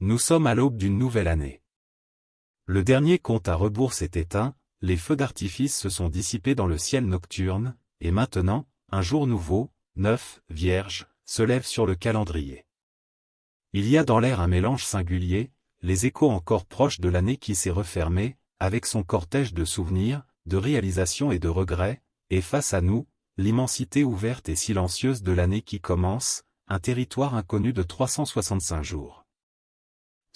Nous sommes à l'aube d'une nouvelle année. Le dernier compte à rebours s'est éteint, les feux d'artifice se sont dissipés dans le ciel nocturne, et maintenant, un jour nouveau, neuf, vierge, se lève sur le calendrier. Il y a dans l'air un mélange singulier, les échos encore proches de l'année qui s'est refermée, avec son cortège de souvenirs, de réalisations et de regrets, et face à nous, l'immensité ouverte et silencieuse de l'année qui commence, un territoire inconnu de 365 jours.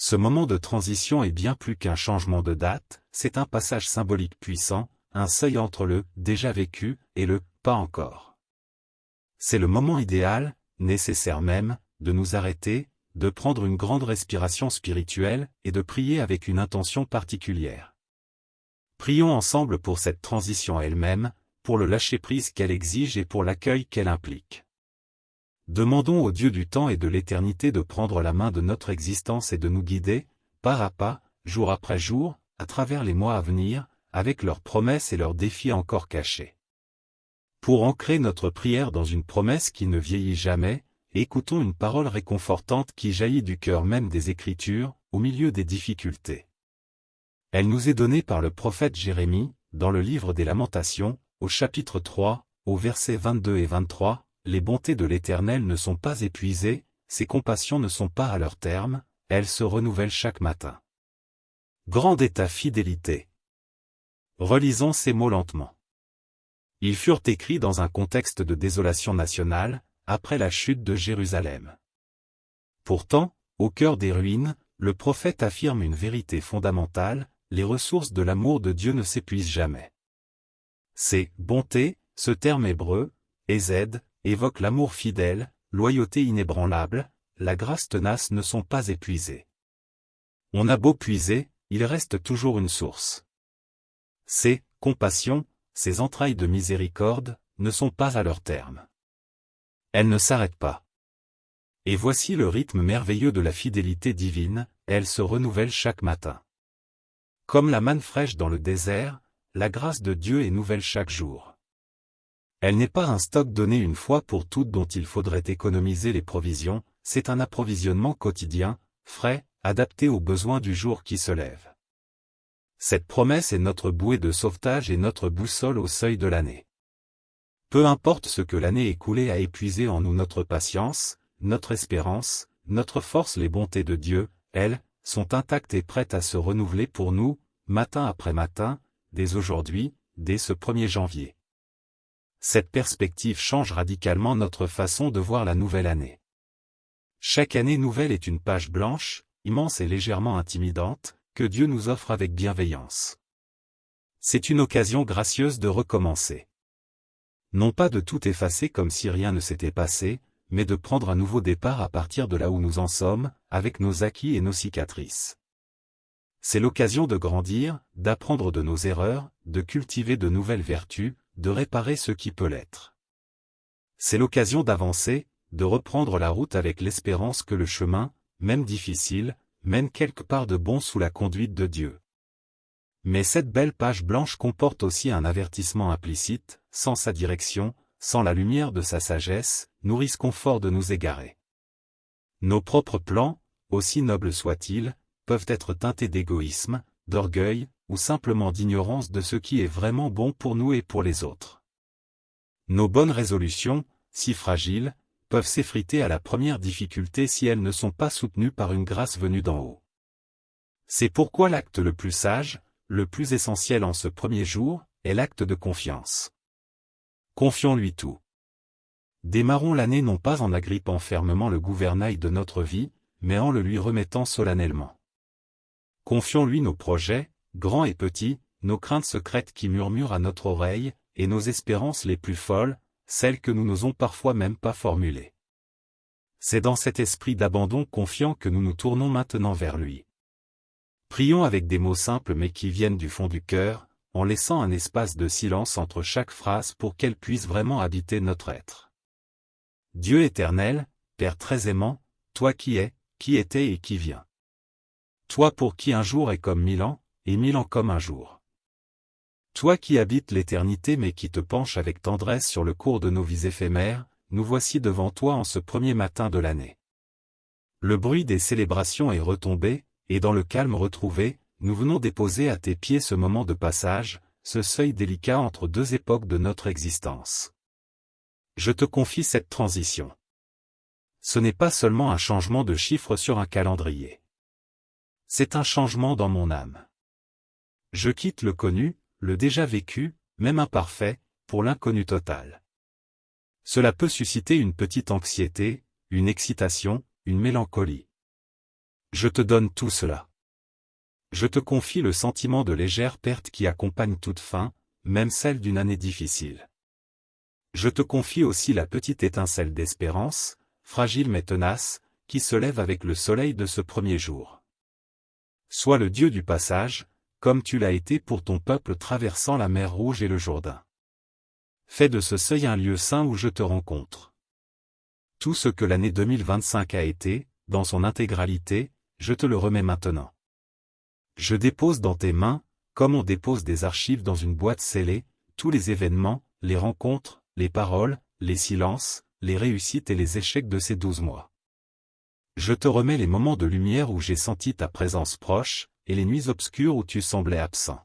Ce moment de transition est bien plus qu'un changement de date, c'est un passage symbolique puissant, un seuil entre le « déjà vécu » et le « pas encore ». C'est le moment idéal, nécessaire même, de nous arrêter, de prendre une grande respiration spirituelle et de prier avec une intention particulière. Prions ensemble pour cette transition elle-même, pour le lâcher-prise qu'elle exige et pour l'accueil qu'elle implique. Demandons au Dieu du temps et de l'éternité de prendre la main de notre existence et de nous guider, pas à pas, jour après jour, à travers les mois à venir, avec leurs promesses et leurs défis encore cachés. Pour ancrer notre prière dans une promesse qui ne vieillit jamais, écoutons une parole réconfortante qui jaillit du cœur même des Écritures, au milieu des difficultés. Elle nous est donnée par le prophète Jérémie, dans le livre des Lamentations, au chapitre 3, au versets 22 et 23, « Les bontés de l'Éternel ne sont pas épuisées, ses compassions ne sont pas à leur terme, elles se renouvellent chaque matin. » Grande est ta fidélité. Relisons ces mots lentement. Ils furent écrits dans un contexte de désolation nationale, après la chute de Jérusalem. Pourtant, au cœur des ruines, le prophète affirme une vérité fondamentale, les ressources de l'amour de Dieu ne s'épuisent jamais. C'est « bonté », ce terme hébreu, « hesed », évoque l'amour fidèle, loyauté inébranlable, la grâce tenace ne sont pas épuisées. On a beau puiser, il reste toujours une source. C'est « compassion », ces entrailles de miséricorde, ne sont pas à leur terme. Elles ne s'arrêtent pas. Et voici le rythme merveilleux de la fidélité divine, elle se renouvelle chaque matin. Comme la manne fraîche dans le désert, la grâce de Dieu est nouvelle chaque jour. Elle n'est pas un stock donné une fois pour toutes dont il faudrait économiser les provisions, c'est un approvisionnement quotidien, frais, adapté aux besoins du jour qui se lève. Cette promesse est notre bouée de sauvetage et notre boussole au seuil de l'année. Peu importe ce que l'année écoulée a épuisé en nous, notre patience, notre espérance, notre force, les bontés de Dieu, elles, sont intactes et prêtes à se renouveler pour nous, matin après matin, dès aujourd'hui, dès ce 1er janvier. Cette perspective change radicalement notre façon de voir la nouvelle année. Chaque année nouvelle est une page blanche, immense et légèrement intimidante, que Dieu nous offre avec bienveillance. C'est une occasion gracieuse de recommencer. Non pas de tout effacer comme si rien ne s'était passé, mais de prendre un nouveau départ à partir de là où nous en sommes, avec nos acquis et nos cicatrices. C'est l'occasion de grandir, d'apprendre de nos erreurs, de cultiver de nouvelles vertus, de réparer ce qui peut l'être. C'est l'occasion d'avancer, de reprendre la route avec l'espérance que le chemin, même difficile, mène quelque part de bon sous la conduite de Dieu. Mais cette belle page blanche comporte aussi un avertissement implicite, sans sa direction, sans la lumière de sa sagesse, nous risquons fort de nous égarer. Nos propres plans, aussi nobles soient-ils, peuvent être teintés d'égoïsme, d'orgueil, ou simplement d'ignorance de ce qui est vraiment bon pour nous et pour les autres. Nos bonnes résolutions, si fragiles, peuvent s'effriter à la première difficulté si elles ne sont pas soutenues par une grâce venue d'en haut. C'est pourquoi l'acte le plus sage, le plus essentiel en ce 1er jour, est l'acte de confiance. Confions-lui tout. Démarrons l'année non pas en agrippant fermement le gouvernail de notre vie, mais en le lui remettant solennellement. Confions-lui nos projets, grands et petits, nos craintes secrètes qui murmurent à notre oreille, et nos espérances les plus folles, celles que nous n'osons parfois même pas formuler. C'est dans cet esprit d'abandon confiant que nous nous tournons maintenant vers lui. Prions avec des mots simples mais qui viennent du fond du cœur, en laissant un espace de silence entre chaque phrase pour qu'elle puisse vraiment habiter notre être. Dieu éternel, Père très aimant, toi qui es, qui étais et qui viens. Toi pour qui un jour est comme 1000 ans, et 1000 ans comme un jour. Toi qui habites l'éternité mais qui te penches avec tendresse sur le cours de nos vies éphémères, nous voici devant toi en ce 1er matin de l'année. Le bruit des célébrations est retombé, et dans le calme retrouvé, nous venons déposer à tes pieds ce moment de passage, ce seuil délicat entre deux époques de notre existence. Je te confie cette transition. Ce n'est pas seulement un changement de chiffre sur un calendrier. C'est un changement dans mon âme. Je quitte le connu, le déjà vécu, même imparfait, pour l'inconnu total. Cela peut susciter une petite anxiété, une excitation, une mélancolie. Je te donne tout cela. Je te confie le sentiment de légère perte qui accompagne toute fin, même celle d'une année difficile. Je te confie aussi la petite étincelle d'espérance, fragile mais tenace, qui se lève avec le soleil de ce premier jour. Sois le Dieu du passage, comme tu l'as été pour ton peuple traversant la mer Rouge et le Jourdain. Fais de ce seuil un lieu saint où je te rencontre. Tout ce que l'année 2025 a été, dans son intégralité, je te le remets maintenant. Je dépose dans tes mains, comme on dépose des archives dans une boîte scellée, tous les événements, les rencontres, les paroles, les silences, les réussites et les échecs de ces 12 mois. Je te remets les moments de lumière où j'ai senti ta présence proche, et les nuits obscures où tu semblais absent.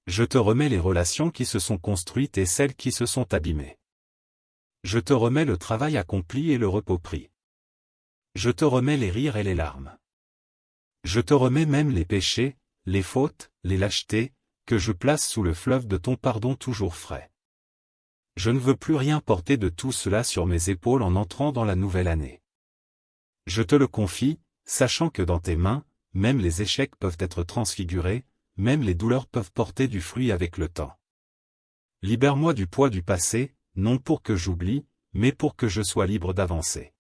Je te remets les relations qui se sont construites et celles qui se sont abîmées. Je te remets le travail accompli et le repos pris. Je te remets les rires et les larmes. Je te remets même les péchés, les fautes, les lâchetés, que je place sous le fleuve de ton pardon toujours frais. Je ne veux plus rien porter de tout cela sur mes épaules en entrant dans la nouvelle année. Je te le confie, sachant que dans tes mains, même les échecs peuvent être transfigurés, même les douleurs peuvent porter du fruit avec le temps. Libère-moi du poids du passé, non pour que j'oublie, mais pour que je sois libre d'avancer.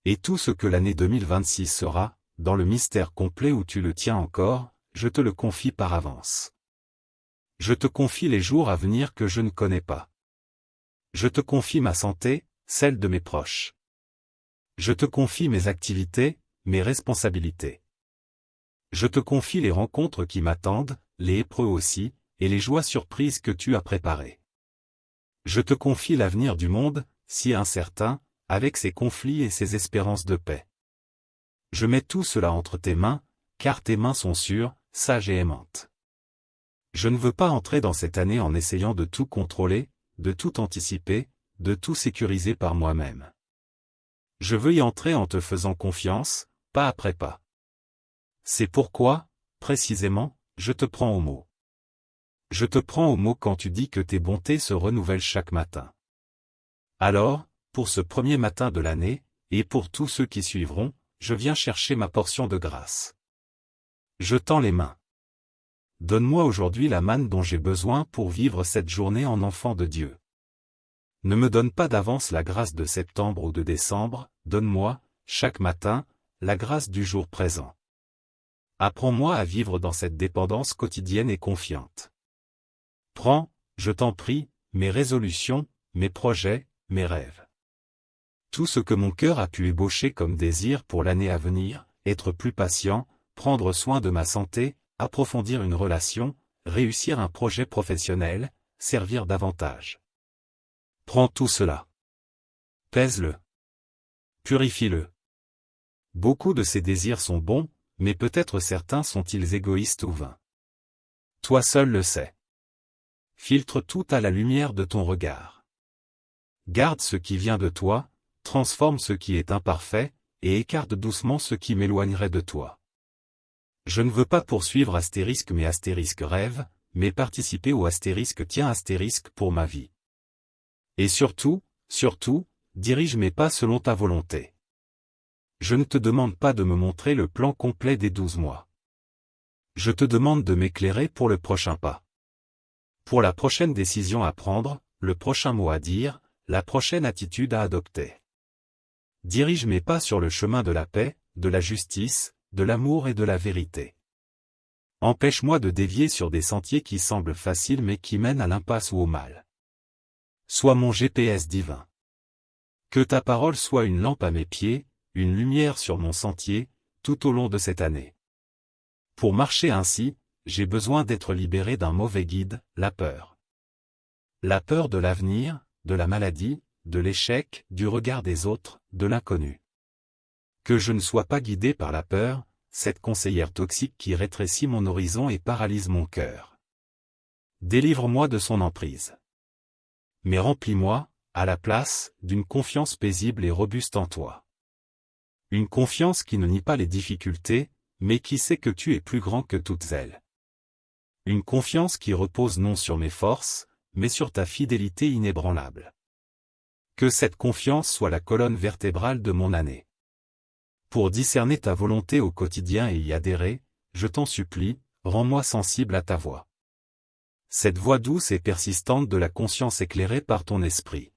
Et tout ce que l'année 2026 sera, dans le mystère complet où tu le tiens encore, je te le confie par avance. Je te confie les jours à venir que je ne connais pas. Je te confie ma santé, celle de mes proches. Je te confie mes activités, mes responsabilités. Je te confie les rencontres qui m'attendent, les épreuves aussi, et les joies surprises que tu as préparées. Je te confie l'avenir du monde, si incertain, avec ses conflits et ses espérances de paix. Je mets tout cela entre tes mains, car tes mains sont sûres, sages et aimantes. Je ne veux pas entrer dans cette année en essayant de tout contrôler, de tout anticiper, de tout sécuriser par moi-même. Je veux y entrer en te faisant confiance, pas après pas. C'est pourquoi, précisément, je te prends au mot. Je te prends au mot quand tu dis que tes bontés se renouvellent chaque matin. Alors, pour ce premier matin de l'année, et pour tous ceux qui suivront, je viens chercher ma portion de grâce. Je tends les mains. Donne-moi aujourd'hui la manne dont j'ai besoin pour vivre cette journée en enfant de Dieu. Ne me donne pas d'avance la grâce de septembre ou de décembre, donne-moi, chaque matin, la grâce du jour présent. Apprends-moi à vivre dans cette dépendance quotidienne et confiante. Prends, je t'en prie, mes résolutions, mes projets, mes rêves. Tout ce que mon cœur a pu ébaucher comme désir pour l'année à venir, être plus patient, prendre soin de ma santé, approfondir une relation, réussir un projet professionnel, servir davantage. Prends tout cela. Pèse-le. Purifie-le. Beaucoup de ces désirs sont bons, mais peut-être certains sont-ils égoïstes ou vains. Toi seul le sais. Filtre tout à la lumière de ton regard. Garde ce qui vient de toi, transforme ce qui est imparfait, et écarte doucement ce qui m'éloignerait de toi. Je ne veux pas poursuivre astérisque mes astérisques rêves, mais participer au astérisque tien astérisque pour ma vie. Et surtout, dirige mes pas selon ta volonté. Je ne te demande pas de me montrer le plan complet des 12 mois. Je te demande de m'éclairer pour le prochain pas. Pour la prochaine décision à prendre, le prochain mot à dire, la prochaine attitude à adopter. Dirige mes pas sur le chemin de la paix, de la justice, de l'amour et de la vérité. Empêche-moi de dévier sur des sentiers qui semblent faciles mais qui mènent à l'impasse ou au mal. Sois mon GPS divin. Que ta parole soit une lampe à mes pieds, une lumière sur mon sentier, tout au long de cette année. Pour marcher ainsi, j'ai besoin d'être libéré d'un mauvais guide, la peur. La peur de l'avenir, de la maladie, de l'échec, du regard des autres, de l'inconnu. Que je ne sois pas guidé par la peur, cette conseillère toxique qui rétrécit mon horizon et paralyse mon cœur. Délivre-moi de son emprise. Mais remplis-moi, à la place, d'une confiance paisible et robuste en toi. Une confiance qui ne nie pas les difficultés, mais qui sait que tu es plus grand que toutes elles. Une confiance qui repose non sur mes forces, mais sur ta fidélité inébranlable. Que cette confiance soit la colonne vertébrale de mon année. Pour discerner ta volonté au quotidien et y adhérer, je t'en supplie, rends-moi sensible à ta voix. Cette voix douce et persistante de la conscience éclairée par ton esprit.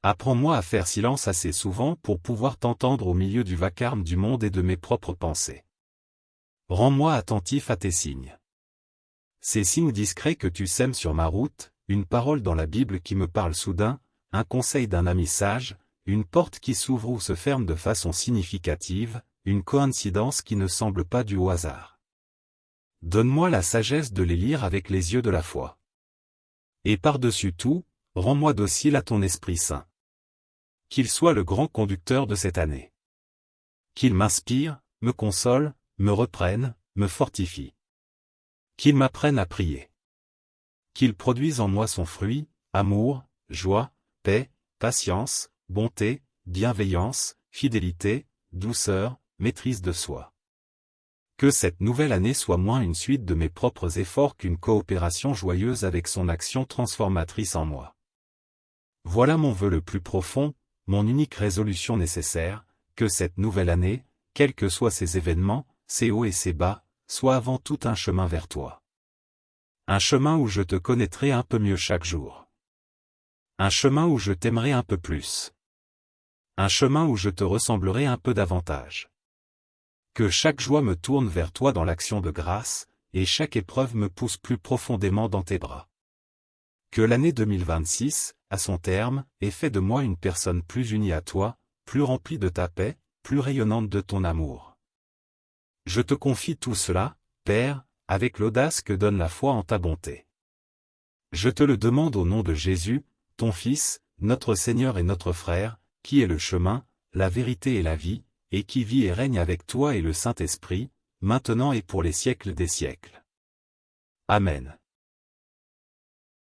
Apprends-moi à faire silence assez souvent pour pouvoir t'entendre au milieu du vacarme du monde et de mes propres pensées. Rends-moi attentif à tes signes. Ces signes discrets que tu sèmes sur ma route, une parole dans la Bible qui me parle soudain, un conseil d'un ami sage, une porte qui s'ouvre ou se ferme de façon significative, une coïncidence qui ne semble pas due au hasard. Donne-moi la sagesse de les lire avec les yeux de la foi. Et par-dessus tout, rends-moi docile à ton Esprit Saint. Qu'il soit le grand conducteur de cette année. Qu'il m'inspire, me console, me reprenne, me fortifie. Qu'il m'apprenne à prier. Qu'il produise en moi son fruit, amour, joie, paix, patience, bonté, bienveillance, fidélité, douceur, maîtrise de soi. Que cette nouvelle année soit moins une suite de mes propres efforts qu'une coopération joyeuse avec son action transformatrice en moi. Voilà mon vœu le plus profond, mon unique résolution nécessaire, que cette nouvelle année, quels que soient ses événements, ses hauts et ses bas, soit avant tout un chemin vers toi. Un chemin où je te connaîtrai un peu mieux chaque jour. Un chemin où je t'aimerai un peu plus. Un chemin où je te ressemblerai un peu davantage. Que chaque joie me tourne vers toi dans l'action de grâce, et chaque épreuve me pousse plus profondément dans tes bras. Que l'année 2026, à son terme, ait fait de moi une personne plus unie à toi, plus remplie de ta paix, plus rayonnante de ton amour. Je te confie tout cela, Père, avec l'audace que donne la foi en ta bonté. Je te le demande au nom de Jésus, ton Fils, notre Seigneur et notre Frère, qui est le chemin, la vérité et la vie, et qui vit et règne avec toi et le Saint-Esprit, maintenant et pour les siècles des siècles. Amen.